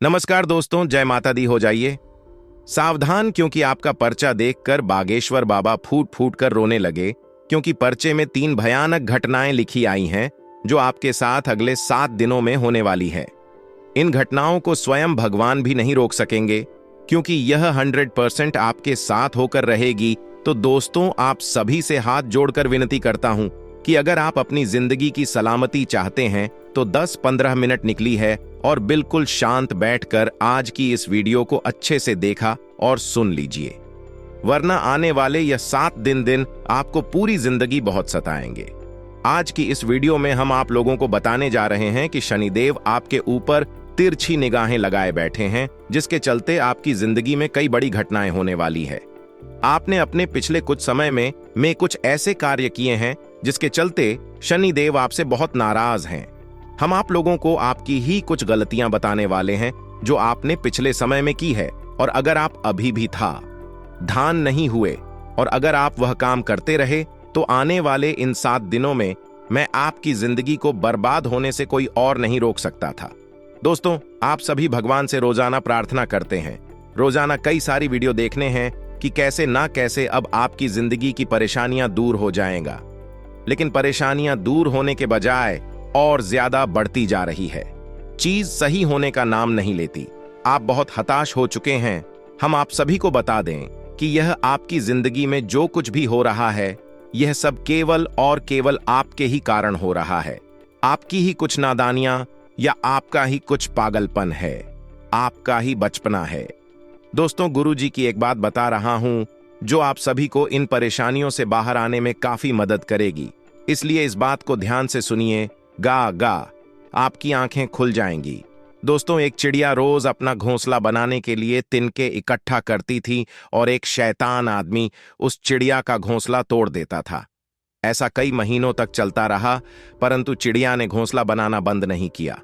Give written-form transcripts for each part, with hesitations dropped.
नमस्कार दोस्तों, जय माता दी हो जाइए। सावधान, क्योंकि आपका पर्चा देखकर बागेश्वर बाबा फूट फूट कर रोने लगे, क्योंकि पर्चे में 3 भयानक घटनाएं लिखी आई हैं जो आपके साथ अगले 7 दिनों में होने वाली है। इन घटनाओं को स्वयं भगवान भी नहीं रोक सकेंगे, क्योंकि यह 100% आपके साथ होकर रहेगी। तो दोस्तों, आप सभी से हाथ जोड़कर विनती करता हूं कि अगर आप अपनी जिंदगी की सलामती चाहते हैं तो 10-15 मिनट निकली है और बिल्कुल शांत बैठकर आज की इस वीडियो को अच्छे से देखा और सुन लीजिए, वरना आने वाले यह 7 दिन आपको पूरी जिंदगी बहुत सताएंगे। आज की इस वीडियो में हम आप लोगों को बताने जा रहे हैं कि शनिदेव आपके ऊपर तिरछी निगाहें लगाए बैठे हैं, जिसके चलते आपकी जिंदगी में कई बड़ी घटनाएं होने वाली है। आपने अपने पिछले कुछ समय में कुछ ऐसे कार्य किए हैं जिसके चलते शनिदेव आपसे बहुत नाराज हैं। हम आप लोगों को आपकी ही कुछ गलतियां बताने वाले हैं जो आपने पिछले समय में की है, और अगर आप अभी भी ध्यान नहीं हुए और अगर आप वह काम करते रहे तो आने वाले इन 7 दिनों में मैं आपकी जिंदगी को बर्बाद होने से कोई और नहीं रोक सकता था। दोस्तों, आप सभी भगवान से रोजाना प्रार्थना करते हैं, रोजाना कई सारी वीडियो देखने हैं कि कैसे ना कैसे अब आपकी जिंदगी की परेशानियां दूर हो जाएगा, लेकिन परेशानियां दूर होने के बजाय और ज्यादा बढ़ती जा रही है। चीज सही होने का नाम नहीं लेती। आप बहुत हताश हो चुके हैं। हम आप सभी को बता दें कि यह आपकी जिंदगी में जो कुछ भी हो रहा है, यह सब केवल और केवल आपके ही कारण हो रहा है। आपकी ही कुछ नादानियां या आपका ही कुछ पागलपन है, आपका ही बचपना है। दोस्तों, गुरुजी की एक बात बता रहा हूं जो आप सभी को इन परेशानियों से बाहर आने में काफी मदद करेगी, इसलिए इस बात को ध्यान से सुनिए। गा आपकी आंखें खुल जाएंगी। दोस्तों, एक चिड़िया रोज अपना घोंसला बनाने के लिए तिनके इकट्ठा करती थी और एक शैतान आदमी उस चिड़िया का घोंसला तोड़ देता था। ऐसा कई महीनों तक चलता रहा, परंतु चिड़िया ने घोंसला बनाना बंद नहीं किया।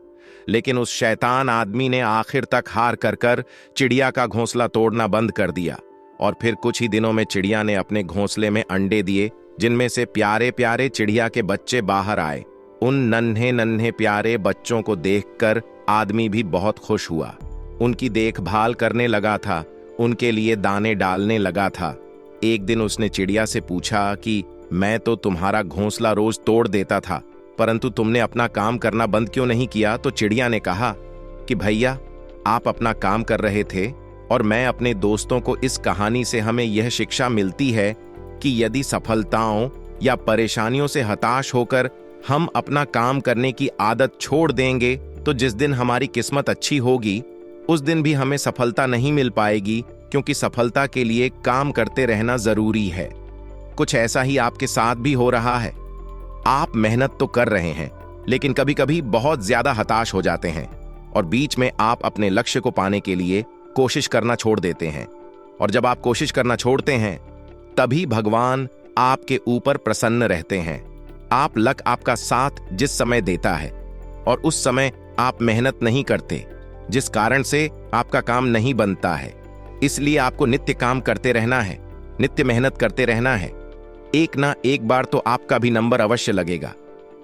लेकिन उस शैतान आदमी ने आखिर तक हार कर चिड़िया का घोंसला तोड़ना बंद कर दिया, और फिर कुछ ही दिनों में चिड़िया ने अपने घोंसले में अंडे दिए, जिनमें से प्यारे प्यारे चिड़िया के बच्चे बाहर आए। उन नन्हे नन्हे प्यारे बच्चों को देखकर आदमी भी बहुत खुश हुआ। उनकी देखभाल करने लगा था, उनके लिए दाने डालने लगा था। एक दिन उसने चिड़िया से पूछा कि मैं तो तुम्हारा घोंसला रोज तोड़ देता था, परंतु तुमने अपना काम करना बंद क्यों नहीं किया? तो चिड़िया ने कहा कि भैया, आप अपना काम कर रहे थे और मैं अपने दोस्तों को इस कहानी से हमें यह शिक्षा मिलती है कि यदि सफलताओं या परेशानियों से हताश होकर हम अपना काम करने की आदत छोड़ देंगे तो जिस दिन हमारी किस्मत अच्छी होगी उस दिन भी हमें सफलता नहीं मिल पाएगी, क्योंकि सफलता के लिए काम करते रहना जरूरी है। कुछ ऐसा ही आपके साथ भी हो रहा है। आप मेहनत तो कर रहे हैं, लेकिन कभी कभी बहुत ज्यादा हताश हो जाते हैं और बीच में आप अपने लक्ष्य को पाने के लिए कोशिश करना छोड़ देते हैं। और जब आप कोशिश करना छोड़ते हैं तभी भगवान आपके ऊपर प्रसन्न रहते हैं। लक आपका साथ जिस समय देता है और उस समय आप मेहनत नहीं करते, जिस कारण से आपका काम नहीं बनता है। इसलिए आपको नित्य काम करते रहना है, नित्य मेहनत करते रहना है। एक ना एक बार तो आपका भी नंबर अवश्य लगेगा।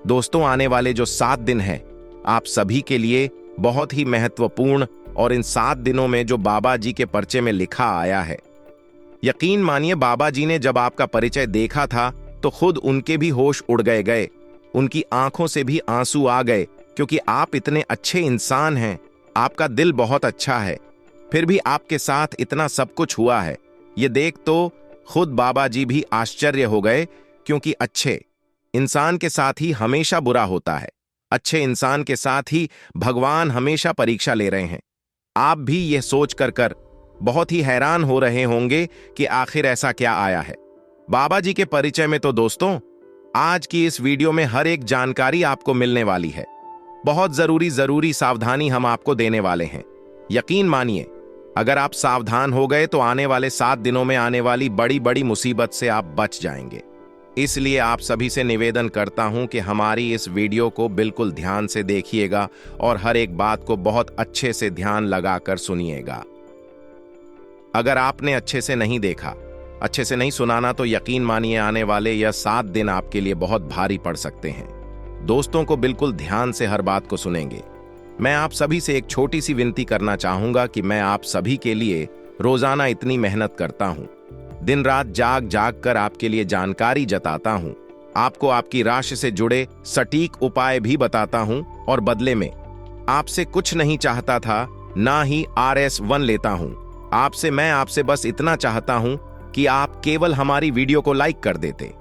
दोस्तों, आने वाले जो 7 दिन हैं आप सभी के लिए बहुत ही महत्वपूर्ण, और इन 7 दिनों में जो बाबा जी के पर्चे में लिखा आया है, यकीन मानिए बाबा जी ने जब आपका परिचय देखा था तो खुद उनके भी होश उड़ गए। उनकी आंखों से भी आंसू आ गए, क्योंकि आप इतने अच्छे इंसान हैं, आपका दिल बहुत अच्छा है, फिर भी आपके साथ इतना सब कुछ हुआ है। ये देख तो खुद बाबा जी भी आश्चर्य हो गए, क्योंकि अच्छे इंसान के साथ ही हमेशा बुरा होता है, अच्छे इंसान के साथ ही भगवान हमेशा परीक्षा ले रहे हैं। आप भी यह सोच कर बहुत ही हैरान हो रहे होंगे कि आखिर ऐसा क्या आया है बाबा जी के परिचय में। तो दोस्तों, आज की इस वीडियो में हर एक जानकारी आपको मिलने वाली है। बहुत जरूरी सावधानी हम आपको देने वाले हैं। यकीन मानिए, अगर आप सावधान हो गए तो आने वाले 7 दिनों में आने वाली बड़ी बड़ी मुसीबत से आप बच जाएंगे। इसलिए आप सभी से निवेदन करता हूं कि हमारी इस वीडियो को बिल्कुल ध्यान से देखिएगा और हर एक बात को बहुत अच्छे से ध्यान लगाकर सुनिएगा। अगर आपने अच्छे से नहीं देखा, अच्छे से नहीं सुनाना, तो यकीन मानिए आने वाले यह 7 दिन आपके लिए बहुत भारी पड़ सकते हैं। दोस्तों को बिल्कुल ध्यान से हर बात को सुनेंगे। मैं आप सभी से एक छोटी सी विनती करना चाहूंगा कि मैं आप सभी के लिए रोजाना इतनी मेहनत करता हूं, दिन रात जाग जाग कर आपके लिए जानकारी जताता हूं, आपको आपकी राशि से जुड़े सटीक उपाय भी बताता हूं और बदले में आपसे कुछ नहीं चाहता था, ना ही RS1 लेता हूं। मैं आपसे बस इतना चाहता हूं कि आप केवल हमारी वीडियो को लाइक कर देते।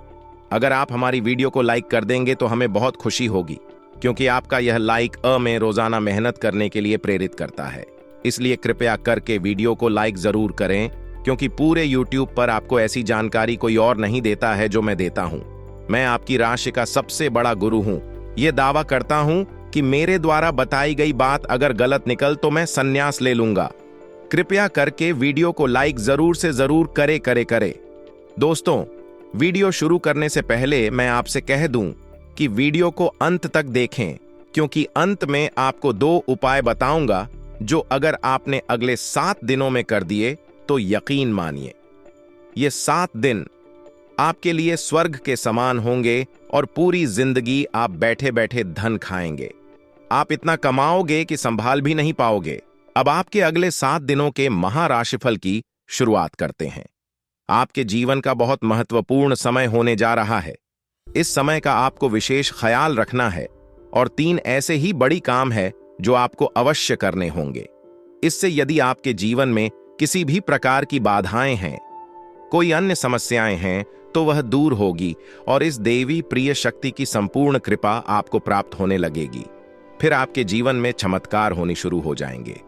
अगर आप हमारी वीडियो को लाइक कर देंगे तो हमें बहुत खुशी होगी, क्योंकि आपका यह लाइक में रोजाना मेहनत करने के लिए प्रेरित करता है। इसलिए कृपया करके वीडियो को लाइक जरूर करें, क्योंकि पूरे YouTube पर आपको ऐसी जानकारी कोई और नहीं देता है जो मैं देता हूं। मैं आपकी राशि का सबसे बड़ा गुरु हूं। यह दावा करता हूं कि मेरे द्वारा बताई गई बात अगर गलत निकल तो मैं संन्यास ले लूंगा। कृपया करके वीडियो को लाइक जरूर से जरूर करे। दोस्तों, वीडियो शुरू करने से पहले मैं आपसे कह दूं कि वीडियो को अंत तक देखें, क्योंकि अंत में आपको 2 उपाय बताऊंगा जो अगर आपने अगले 7 दिनों में कर दिए तो यकीन मानिए ये 7 दिन आपके लिए स्वर्ग के समान होंगे और पूरी जिंदगी आप बैठे बैठे धन खाएंगे। आप इतना कमाओगे कि संभाल भी नहीं पाओगे। अब आपके अगले 7 दिनों के महाराशिफल की शुरुआत करते हैं। आपके जीवन का बहुत महत्वपूर्ण समय होने जा रहा है। इस समय का आपको विशेष ख्याल रखना है और 3 ऐसे ही बड़ी काम है जो आपको अवश्य करने होंगे। इससे यदि आपके जीवन में किसी भी प्रकार की बाधाएं हैं, कोई अन्य समस्याएं हैं, तो वह दूर होगी और इस देवी प्रिय शक्ति की संपूर्ण कृपा आपको प्राप्त होने लगेगी। फिर आपके जीवन में चमत्कार होने शुरू हो जाएंगे।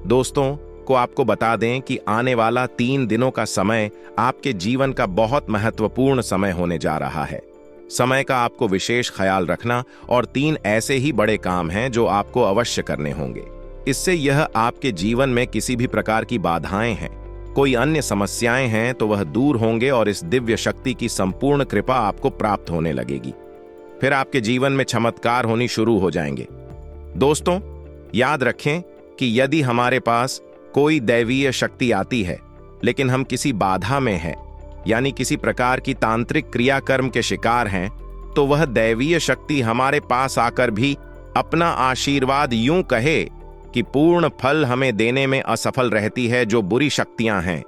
दोस्तों को आपको बता दें कि आने वाला 3 दिनों का समय आपके जीवन का बहुत महत्वपूर्ण समय होने जा रहा है। समय का आपको विशेष ख्याल रखना और 3 ऐसे ही बड़े काम हैं जो आपको अवश्य करने होंगे। इससे यह आपके जीवन में किसी भी प्रकार की बाधाएं हैं, कोई अन्य समस्याएं हैं, तो वह दूर होंगे और इस दिव्य शक्ति की संपूर्ण कृपा आपको प्राप्त होने लगेगी। फिर आपके जीवन में चमत्कार होनी शुरू हो जाएंगे। दोस्तों, याद रखें कि यदि हमारे पास कोई दैवीय शक्ति आती है लेकिन हम किसी बाधा में हैं, यानी किसी प्रकार की तांत्रिक क्रियाकर्म के शिकार हैं, तो वह दैवीय शक्ति हमारे पास आकर भी अपना आशीर्वाद यूं कहे कि पूर्ण फल हमें देने में असफल रहती है। जो बुरी शक्तियां हैं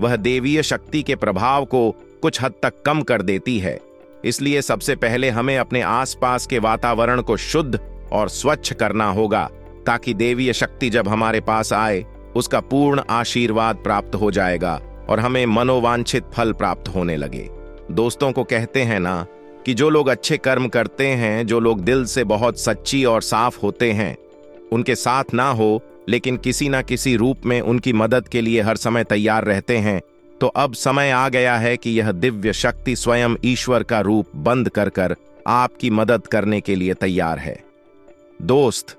वह देवीय शक्ति के प्रभाव को कुछ हद तक कम कर देती है। इसलिए सबसे पहले हमें अपने आसपास के वातावरण को शुद्ध और स्वच्छ करना होगा, ताकि देवीय शक्ति जब हमारे पास आए उसका पूर्ण आशीर्वाद प्राप्त हो जाएगा और हमें मनोवांछित फल प्राप्त होने लगे। दोस्तों को कहते हैं ना कि जो लोग अच्छे कर्म करते हैं, जो लोग दिल से बहुत सच्ची और साफ होते हैं, उनके साथ ना हो लेकिन किसी ना किसी रूप में उनकी मदद के लिए हर समय तैयार रहते हैं, तो अब समय आ गया है कि यह दिव्य शक्ति स्वयं ईश्वर का रूप बंद कर आपकी मदद करने के लिए तैयार है। दोस्त,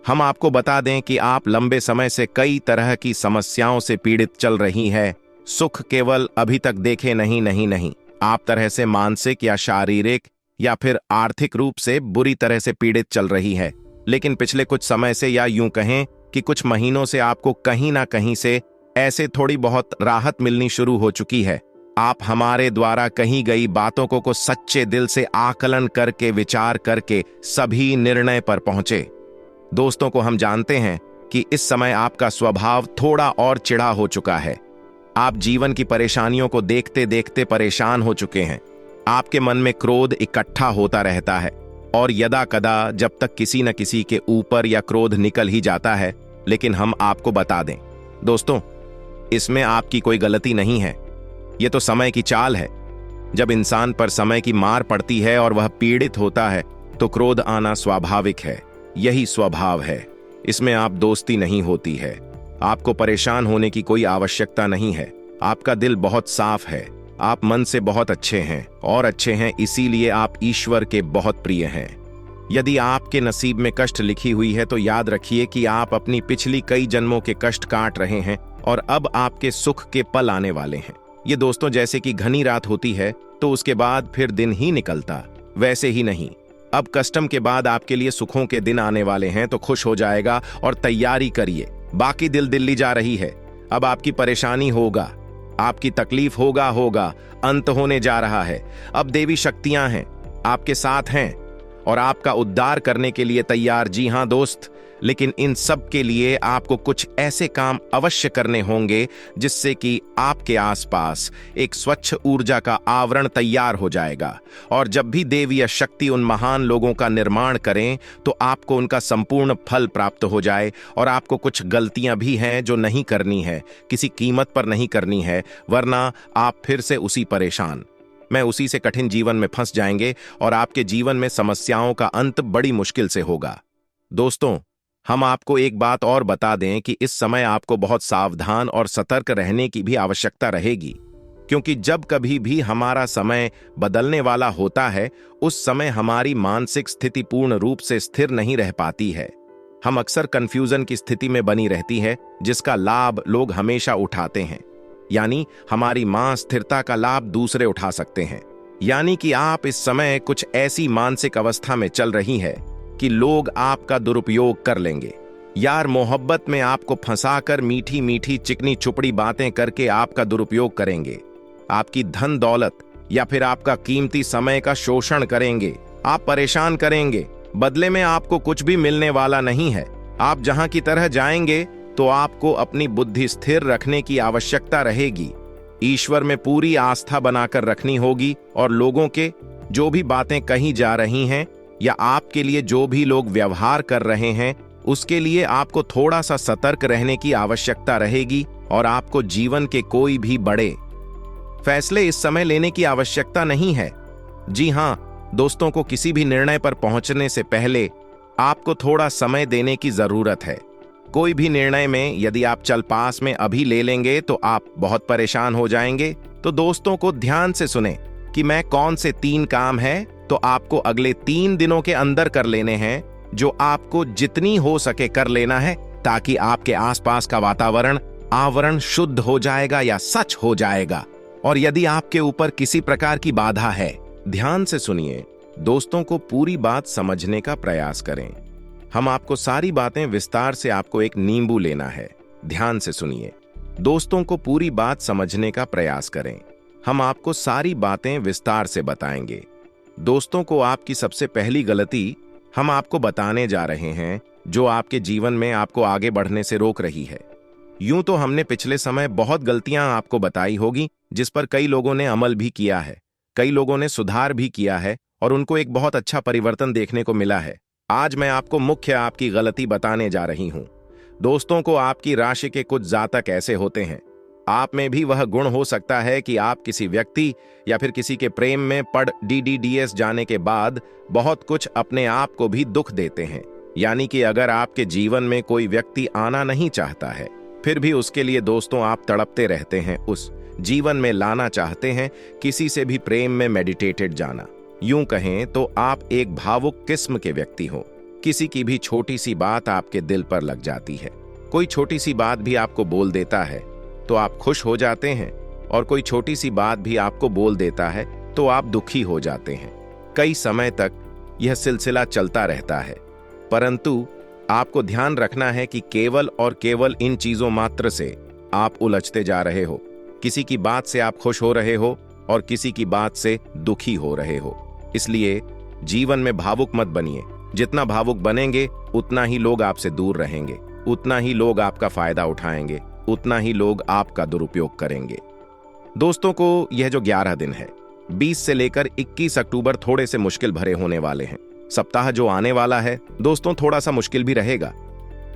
हम आपको बता दें कि आप लंबे समय से कई तरह की समस्याओं से पीड़ित चल रही हैं। सुख केवल अभी तक देखे नहीं, आप तरह से मानसिक या शारीरिक या फिर आर्थिक रूप से बुरी तरह से पीड़ित चल रही है। लेकिन पिछले कुछ समय से, या यूं कहें कि कुछ महीनों से, आपको कहीं ना कहीं से ऐसे थोड़ी बहुत राहत मिलनी शुरू हो चुकी है। आप हमारे द्वारा कही गई बातों को सच्चे दिल से आकलन करके, विचार करके सभी निर्णय पर पहुंचे। दोस्तों को हम जानते हैं कि इस समय आपका स्वभाव थोड़ा और चिढ़ा हो चुका है। आप जीवन की परेशानियों को देखते देखते परेशान हो चुके हैं। आपके मन में क्रोध इकट्ठा होता रहता है और यदा कदा जब तक किसी न किसी के ऊपर या क्रोध निकल ही जाता है। लेकिन हम आपको बता दें दोस्तों, इसमें आपकी कोई गलती नहीं है। यह तो समय की चाल है। जब इंसान पर समय की मार पड़ती है और वह पीड़ित होता है तो क्रोध आना स्वाभाविक है। यही स्वभाव है, इसमें आप दोस्ती नहीं होती है। आपको परेशान होने की कोई आवश्यकता नहीं है। आपका दिल बहुत साफ है, आप मन से बहुत अच्छे हैं और अच्छे हैं, इसीलिए आप ईश्वर के बहुत प्रिय हैं। यदि आपके नसीब में कष्ट लिखी हुई है तो याद रखिए कि आप अपनी पिछली कई जन्मों के कष्ट काट रहे हैं और अब आपके सुख के पल आने वाले हैं। ये दोस्तों जैसे कि घनी रात होती है तो उसके बाद फिर दिन ही निकलता, वैसे ही नहीं, अब कष्टम के बाद आपके लिए सुखों के दिन आने वाले हैं। तो खुश हो जाएगा और तैयारी करिए। बाकी दिल्ली जा रही है। अब आपकी परेशानी होगा, आपकी तकलीफ होगा, अंत होने जा रहा है। अब देवी शक्तियां हैं, आपके साथ हैं और आपका उद्धार करने के लिए तैयार। जी हां दोस्त, लेकिन इन सब के लिए आपको कुछ ऐसे काम अवश्य करने होंगे जिससे कि आपके आसपास एक स्वच्छ ऊर्जा का आवरण तैयार हो जाएगा। और जब भी देव या शक्ति उन महान लोगों का निर्माण करें तो आपको उनका संपूर्ण फल प्राप्त हो जाए। और आपको कुछ गलतियां भी हैं जो नहीं करनी है, किसी कीमत पर नहीं करनी है, वरना आप फिर से उसी परेशान मैं उसी से कठिन जीवन में फंस जाएंगे और आपके जीवन में समस्याओं का अंत बड़ी मुश्किल से होगा। दोस्तों, हम आपको एक बात और बता दें कि इस समय आपको बहुत सावधान और सतर्क रहने की भी आवश्यकता रहेगी, क्योंकि जब कभी भी हमारा समय बदलने वाला होता है उस समय हमारी मानसिक स्थिति पूर्ण रूप से स्थिर नहीं रह पाती है। हम अक्सर कंफ्यूजन की स्थिति में बनी रहती है जिसका लाभ लोग हमेशा उठाते हैं, यानी हमारी स्थिरता का लाभ दूसरे उठा सकते हैं। यानी कि आप इस समय कुछ ऐसी मानसिक अवस्था में चल रही है कि लोग आपका दुरुपयोग कर लेंगे। यार, मोहब्बत में आपको फंसाकर मीठी मीठी चिकनी चुपड़ी बातें करके आपका दुरुपयोग करेंगे, आपकी धन दौलत या फिर आपका कीमती समय का शोषण करेंगे, आप परेशान करेंगे। बदले में आपको कुछ भी मिलने वाला नहीं है। आप जहां की तरह जाएंगे तो आपको अपनी बुद्धि स्थिर रखने की आवश्यकता रहेगी। ईश्वर में पूरी आस्था बनाकर रखनी होगी और लोगों के जो भी बातें कही जा रही हैं या आपके लिए जो भी लोग व्यवहार कर रहे हैं उसके लिए आपको थोड़ा सा सतर्क रहने की आवश्यकता रहेगी। और आपको जीवन के कोई भी बड़े फैसले इस समय लेने की आवश्यकता नहीं है। जी हां दोस्तों, को किसी भी निर्णय पर पहुंचने से पहले आपको थोड़ा समय देने की जरूरत है। कोई भी निर्णय में यदि आप चल पास में अभी ले लेंगे तो आप बहुत परेशान हो जाएंगे। तो दोस्तों को ध्यान से सुने कि मैं कौन से 3 काम हैं तो आपको अगले 3 दिनों के अंदर कर लेने हैं, जो आपको जितनी हो सके कर लेना है, ताकि आपके आसपास का वातावरण आवरण शुद्ध हो जाएगा या सच हो जाएगा। और यदि आपके ऊपर किसी प्रकार की बाधा है, ध्यान से सुनिए दोस्तों, को पूरी बात समझने का प्रयास करें। हम आपको सारी बातें विस्तार से आपको एक नींबू लेना है। ध्यान से सुनिए दोस्तों, को पूरी बात समझने का प्रयास करें। हम आपको सारी बातें विस्तार से बताएंगे। दोस्तों को आपकी सबसे पहली गलती हम आपको बताने जा रहे हैं जो आपके जीवन में आपको आगे बढ़ने से रोक रही है। यूं तो हमने पिछले समय बहुत गलतियां आपको बताई होगी जिस पर कई लोगों ने अमल भी किया है, कई लोगों ने सुधार भी किया है और उनको एक बहुत अच्छा परिवर्तन देखने को मिला है। आज मैं आपको मुख्य आपकी गलती बताने जा रही हूं। दोस्तों को आपकी राशि के कुछ जातक ऐसे होते हैं, आप में भी वह गुण हो सकता है कि आप किसी व्यक्ति या फिर किसी के प्रेम में पड़ DDDS जाने के बाद बहुत कुछ अपने आप को भी दुख देते हैं। यानी कि अगर आपके जीवन में कोई व्यक्ति आना नहीं चाहता है फिर भी उसके लिए दोस्तों आप तड़पते रहते हैं, उस जीवन में लाना चाहते हैं, किसी से भी प्रेम में मेडिटेटेड जाना। यूं कहें तो आप एक भावुक किस्म के व्यक्ति हो। किसी की भी छोटी सी बात आपके दिल पर लग जाती है। कोई छोटी सी बात भी आपको बोल देता है तो आप खुश हो जाते हैं और कोई छोटी सी बात भी आपको बोल देता है तो आप दुखी हो जाते हैं। कई समय तक यह सिलसिला चलता रहता है, परंतु आपको ध्यान रखना है कि केवल और केवल इन चीजों मात्र से आप उलझते जा रहे हो। किसी की बात से आप खुश हो रहे हो और किसी की बात से दुखी हो रहे हो। इसलिए जीवन में भावुक मत बनिए। जितना भावुक बनेंगे उतना ही लोग आपसे दूर रहेंगे, उतना ही लोग आपका फायदा उठाएंगे, उतना ही लोग आपका दुरुपयोग करेंगे। दोस्तों को यह जो 11 दिन है 20 से लेकर 21 अक्टूबर थोड़े से मुश्किल भरे होने वाले हैं। सप्ताह जो आने वाला है दोस्तों थोड़ा सा मुश्किल भी रहेगा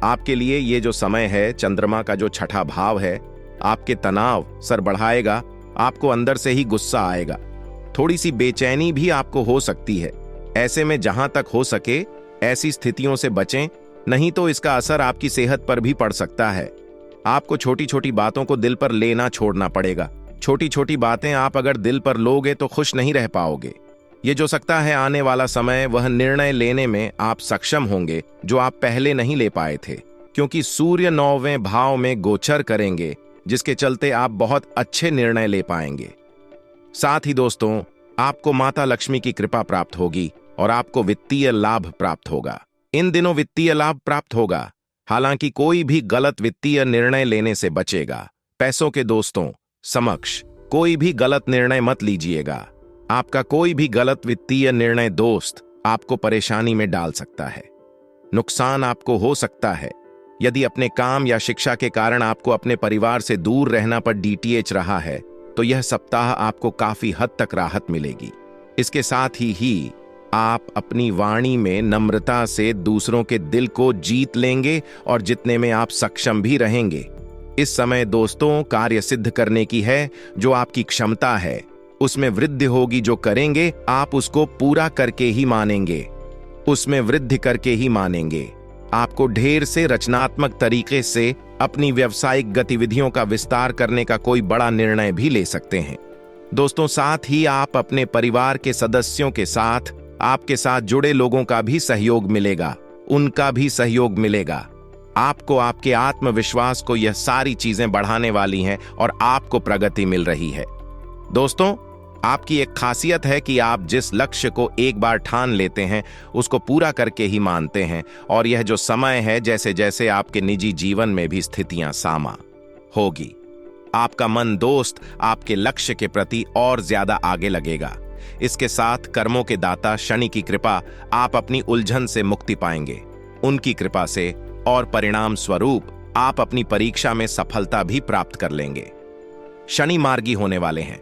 आपके लिए। ये जो समय है, चंद्रमा का जो छठा भाव है, आपके तनाव सर बढ़ाएगा, आपको अंदर से ही गुस्सा आएगा, थोड़ी सी बेचैनी भी आपको हो सकती है। ऐसे में जहां तक हो सके ऐसी स्थितियों से बचें, नहीं तो इसका असर आपकी सेहत पर भी पड़ सकता है। आपको छोटी छोटी बातों को दिल पर लेना छोड़ना पड़ेगा। छोटी छोटी बातें आप अगर दिल पर लोगे तो खुश नहीं रह पाओगे। ये जो सकता है आने वाला समय, वह निर्णय लेने में आप सक्षम होंगे जो आप पहले नहीं ले पाए थे, क्योंकि सूर्य 9वें भाव में गोचर करेंगे, जिसके चलते आप बहुत अच्छे निर्णय ले पाएंगे। साथ ही दोस्तों आपको माता लक्ष्मी की कृपा प्राप्त होगी और आपको वित्तीय लाभ प्राप्त होगा। इन दिनों वित्तीय लाभ प्राप्त होगा, हालांकि कोई भी गलत वित्तीय निर्णय लेने से बचेगा। पैसों के दोस्तों समक्ष कोई भी गलत निर्णय मत लीजिएगा। आपका कोई भी गलत वित्तीय निर्णय दोस्त आपको परेशानी में डाल सकता है। नुकसान आपको हो सकता है। यदि अपने काम या शिक्षा के कारण आपको अपने परिवार से दूर रहना पर डीटीएच रहा है, तो यह सप्ताह आपको काफी हद तक राहत मिलेगी। इसके साथ ही आप अपनी वाणी में नम्रता से दूसरों के दिल को जीत लेंगे और जितने में आप सक्षम भी रहेंगे। इस समय दोस्तों कार्य सिद्ध करने की है, जो आपकी क्षमता है उसमें वृद्धि होगी। जो करेंगे आप उसको पूरा करके ही मानेंगे, उसमें वृद्धि करके ही मानेंगे। आपको ढेर से रचनात्मक तरीके से अपनी व्यावसायिक गतिविधियों का विस्तार करने का कोई बड़ा निर्णय भी ले सकते हैं। दोस्तों साथ ही आप अपने परिवार के सदस्यों के साथ, आपके साथ जुड़े लोगों का भी सहयोग मिलेगा, उनका भी सहयोग मिलेगा। आपको आपके आत्मविश्वास को यह सारी चीजें बढ़ाने वाली हैं और आपको प्रगति मिल रही है। दोस्तों आपकी एक खासियत है कि आप जिस लक्ष्य को एक बार ठान लेते हैं उसको पूरा करके ही मानते हैं, और यह जो समय है जैसे जैसे आपके निजी जीवन में भी स्थितियां सामा होगी, आपका मन दोस्त आपके लक्ष्य के प्रति और ज्यादा आगे लगेगा। इसके साथ कर्मों के दाता शनि की कृपा, आप अपनी उलझन से मुक्ति पाएंगे उनकी कृपा से, और परिणाम स्वरूप आप अपनी परीक्षा में सफलता भी प्राप्त कर लेंगे। शनि मार्गी होने वाले हैं।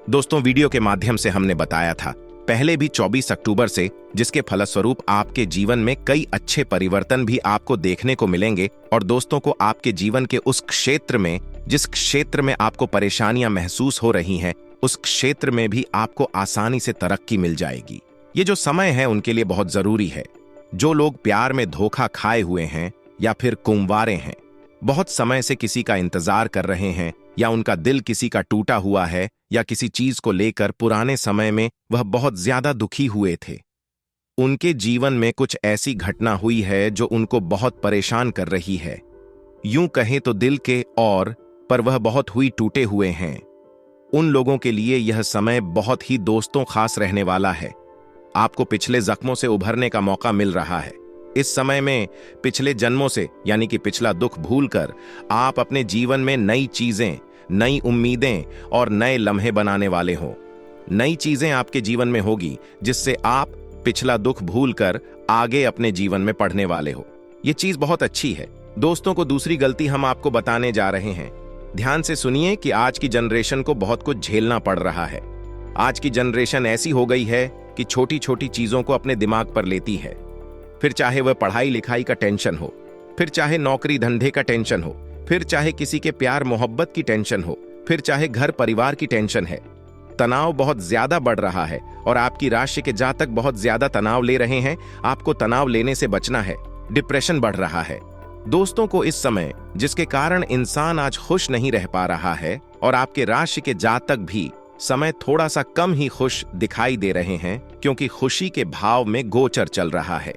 दोस्तों वीडियो के माध्यम से हमने बताया था पहले भी 24 अक्टूबर से, जिसके फलस्वरूप आपके जीवन में कई अच्छे परिवर्तन भी आपको देखने को मिलेंगे, और दोस्तों को आपके जीवन के उस क्षेत्र में, जिस क्षेत्र में आपको परेशानियां महसूस हो रही हैं, उस क्षेत्र में भी आपको आसानी से तरक्की मिल जाएगी। ये जो समय है उनके लिए बहुत जरूरी है। जो लोग प्यार में धोखा खाए हुए हैं या फिर कुंवारे हैं, बहुत समय से किसी का इंतजार कर रहे हैं, या उनका दिल किसी का टूटा हुआ है, या किसी चीज को लेकर पुराने समय में वह बहुत ज्यादा दुखी हुए थे, उनके जीवन में कुछ ऐसी घटना हुई है जो उनको बहुत परेशान कर रही है। यूं कहें तो दिल के और पर वह बहुत हुई टूटे हुए हैं। उन लोगों के लिए यह समय बहुत ही दोस्तों खास रहने वाला है। आपको पिछले जख्मों से उभरने का मौका मिल रहा है। इस समय में पिछले जन्मों से यानी कि पिछला दुख भूलकर आप अपने जीवन में नई चीजें, नई उम्मीदें और नए लम्हे बनाने वाले हो। नई चीजें आपके जीवन में होगी जिससे आप पिछला दुख भूलकर आगे अपने जीवन में बढ़ने वाले हो। यह चीज बहुत अच्छी है। दोस्तों को दूसरी गलती हम आपको बताने जा रहे हैं। ध्यान से सुनिए कि आज की जनरेशन को बहुत कुछ झेलना पड़ रहा है। आज की जनरेशन ऐसी हो गई है कि छोटी छोटी चीजों को अपने दिमाग पर लेती है, फिर चाहे वह पढ़ाई लिखाई का टेंशन हो, फिर चाहे नौकरी धंधे का टेंशन हो, फिर चाहे किसी के प्यार मोहब्बत की टेंशन हो, फिर चाहे घर परिवार की टेंशन है। तनाव बहुत ज्यादा बढ़ रहा है और आपकी राशि के जातक बहुत ज्यादा तनाव ले रहे हैं। आपको तनाव लेने से बचना है। डिप्रेशन बढ़ रहा है। दोस्तों को इस समय, जिसके कारण इंसान आज खुश नहीं रह पा रहा है, और आपके राशि के जातक भी समय थोड़ा सा कम ही खुश दिखाई दे रहे हैं, क्योंकि खुशी के भाव में गोचर चल रहा है।